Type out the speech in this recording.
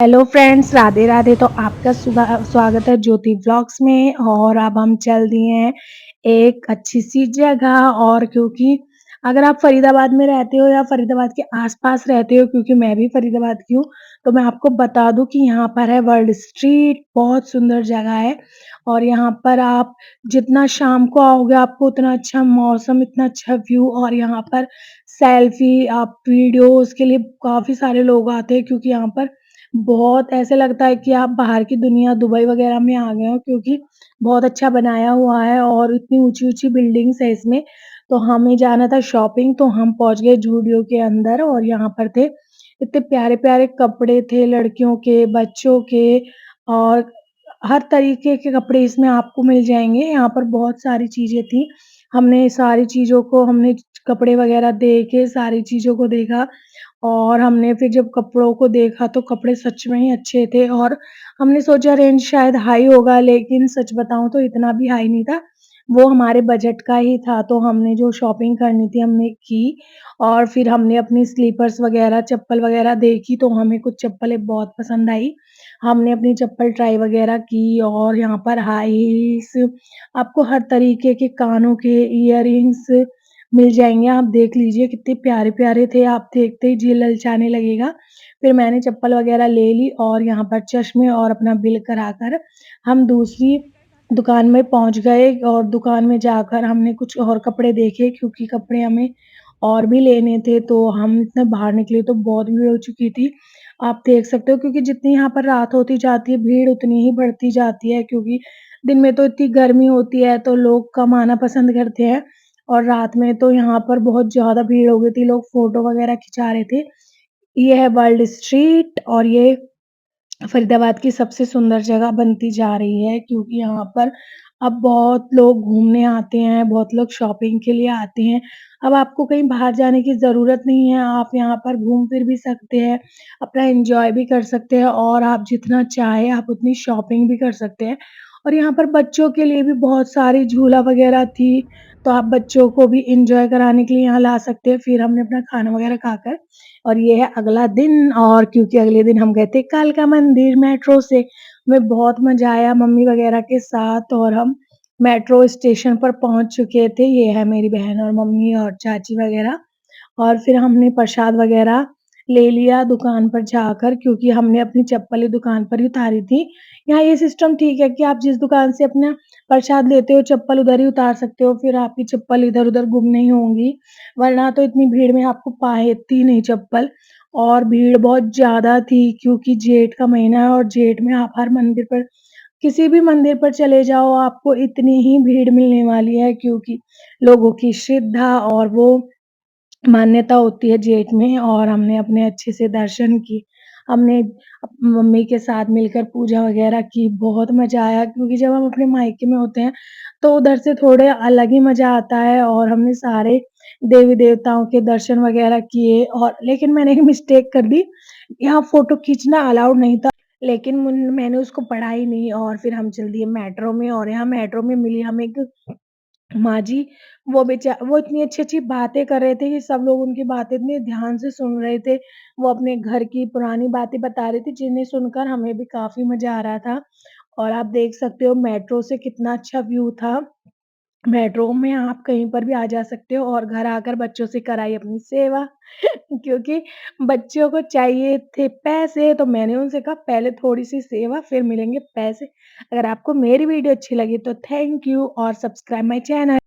Hello friends, Radhe Radhe. तो आपका स्वागत है ज्योति व्लॉग्स में। और अब हम चल दिए हैं एक अच्छी सी जगह। और क्योंकि अगर आप फरीदाबाद में रहते हो या फरीदाबाद के आसपास रहते हो, क्योंकि मैं भी फरीदाबाद की हूँ, तो मैं आपको बता दूं कि यहाँ पर है वर्ल्ड स्ट्रीट। बहुत सुंदर जगह है। और यहाँ पर आप जितना शाम को आओगे आपको उतना अच्छा मौसम, इतना अच्छा व्यू। और यहाँ पर सेल्फी, आप वीडियोस के लिए काफी सारे लोग आते हैं, क्योंकि यहाँ पर बहुत ऐसे लगता है कि आप बाहर की दुनिया दुबई वगैरह में आ गए हो, क्योंकि बहुत अच्छा बनाया हुआ है और इतनी ऊँची-ऊँची बिल्डिंग्स है इसमें। तो हमें जाना था शॉपिंग, तो हम पहुँच गए ज़ूडियो के अंदर। और यहाँ पर थे इतने प्यारे-प्यारे कपड़े थे, लड़कियों के, बच्चों के, और हर तरीके के कपड़े इसमें आपको मिल जाएँगे। यहाँ पर बहुत सारी चीज़ें थी। हमने सारी चीज़ों को हमने कपड़े वगैरह देखे, सारी चीज़ों को देखा। और हमने फिर जब कपड़ों को देखा तो कपड़े सच में ही अच्छे थे। और हमने सोचा रेंज शायद हाई होगा, लेकिन सच बताऊँ तो इतना भी हाई नहीं था। वो हमारे बजट का ही था। तो हमने जो शॉपिंग करनी थी हमने की। और फिर हमने अपनी स्लीपर्स वगैरह, चप्पल वगैरह देखी, तो हमें कुछ चप्पलें बहुत पसंद आई। हमने अपनी चप्पल ट्राई वगैरह की। और यहाँ पर हाई हील्स, आपको हर तरीके के कानों के इयररिंग्स मिल जाएँगे। आप देख लीजिए कितने प्यारे-प्यारे थे, आप देखते ही जी ललचाने लगेगा। फिर मैंने चप्पल वगैरह ले ली और यहाँ पर चश्मे और अपना बिल कराकर हम दूसरी दुकान में पहुँच गए। और दुकान में जाकर हमने कुछ और कपड़े देखे, क्योंकि कपड़े हमें और भी लेने थे। तो हम इतने बाहर निकले तो बहुत भीड़ हो चुकी थी। आप देख सकते हो, क्योंकि जितनी यहाँ पर रात होती जाती है भीड़ उतनी ही बढ़ती जाती है, क्योंकि दिन में तो इतनी गर्मी होती है तो लोग कम आना पसंद करते हैं। और रात में तो यहाँ पर बहुत ज़्यादा भीड़ हो गई थी, लोग फ़ोटो वगैरह खिंचा रहे थे। ये है वर्ल्ड स्ट्रीट और ये फरीदाबाद की सबसे सुंदर जगह बनती जा रही है, क्योंकि यहाँ पर अब बहुत लोग घूमने आते हैं, बहुत लोग शॉपिंग के लिए आते हैं। अब आपको कहीं बाहर जाने की ज़रूरत नहीं है, आप यहाँ पर घूम फिर भी सकते हैं, अपना एन्जॉय भी कर सकते हैं और आप जितना चाहें आप उतनी शॉपिंग भी कर सकते हैं। और यहाँ पर बच्चों के लिए भी बहुत सारी झूला वगैरह थी, तो आप बच्चों को भी एन्जॉय कराने के लिए यहाँ ला सकते हैं। फिर हमने अपना खाना वगैरह खाकर, और ये है अगला दिन। और क्योंकि अगले दिन हम गए थे कालका मंदिर मेट्रो से, हमें बहुत मज़ा आया मम्मी वगैरह के साथ। और हम मेट्रो स्टेशन पर पहुँच चुके थे। ये है मेरी बहन और मम्मी और चाची वगैरह। और फिर हमने प्रसाद वगैरह ले लिया दुकान पर जाकर, क्योंकि हमने अपनी चप्पलें दुकान पर ही उतारी थी। यहाँ ये सिस्टम ठीक है कि आप जिस दुकान से अपना प्रसाद लेते हो, चप्पल उधर ही उतार सकते हो, फिर आपकी चप्पल इधर-उधर गुम नहीं होंगी। वरना तो इतनी भीड़ में आपको पाएती नहीं चप्पल। और भीड़ बहुत ज़्यादा थी, क्योंकि जेठ का महीना है और जेठ में आप हर मंदिर पर, किसी भी मंदिर पर चले जाओ, आपको इतनी ही भीड़ मिलने वाली है, क्योंकि लोगों की श्रद्धा और वो मान्यता होती है जेठ में। और हमने अपने अच्छे से दर्शन किए। हमने मम्मी के साथ मिलकर पूजा वगैरह की, बहुत मज़ा आया, क्योंकि जब हम अपने मायके में होते हैं, तो उधर से थोड़े अलग ही मज़ा आता है। और हमने सारे देवी-देवताओं के दर्शन वगैरह किए। और लेकिन मैंने एक मिस्टेक कर दी, यहाँ फ़ोटो खींचना अलाउड नहीं था, लेकिन मैंने उसको पढ़ा ही नहीं। और फिर हम चल दिए मेट्रो में। और यहाँ मेट्रो में मिली हमें एक माँ जी, वो इतनी अच्छी-अच्छी बातें कर रहे थे कि सब लोग उनकी बातें इतने ध्यान से सुन रहे थे। वो अपने घर की पुरानी बातें बता रहे थे, जिन्हें सुनकर हमें भी काफ़ी मज़ा आ रहा था। और आप देख सकते हो मेट्रो से कितना अच्छा व्यू था। मेट्रो में आप कहीं पर भी आ जा सकते हो। और घर आकर बच्चों से कराई अपनी सेवा क्योंकि बच्चों को चाहिए थे पैसे, तो मैंने उनसे कहा पहले थोड़ी-सी सेवा फिर मिलेंगे पैसे। अगर आपको मेरी वीडियो अच्छी लगी तो थैंक यू और सब्सक्राइब माय चैनल।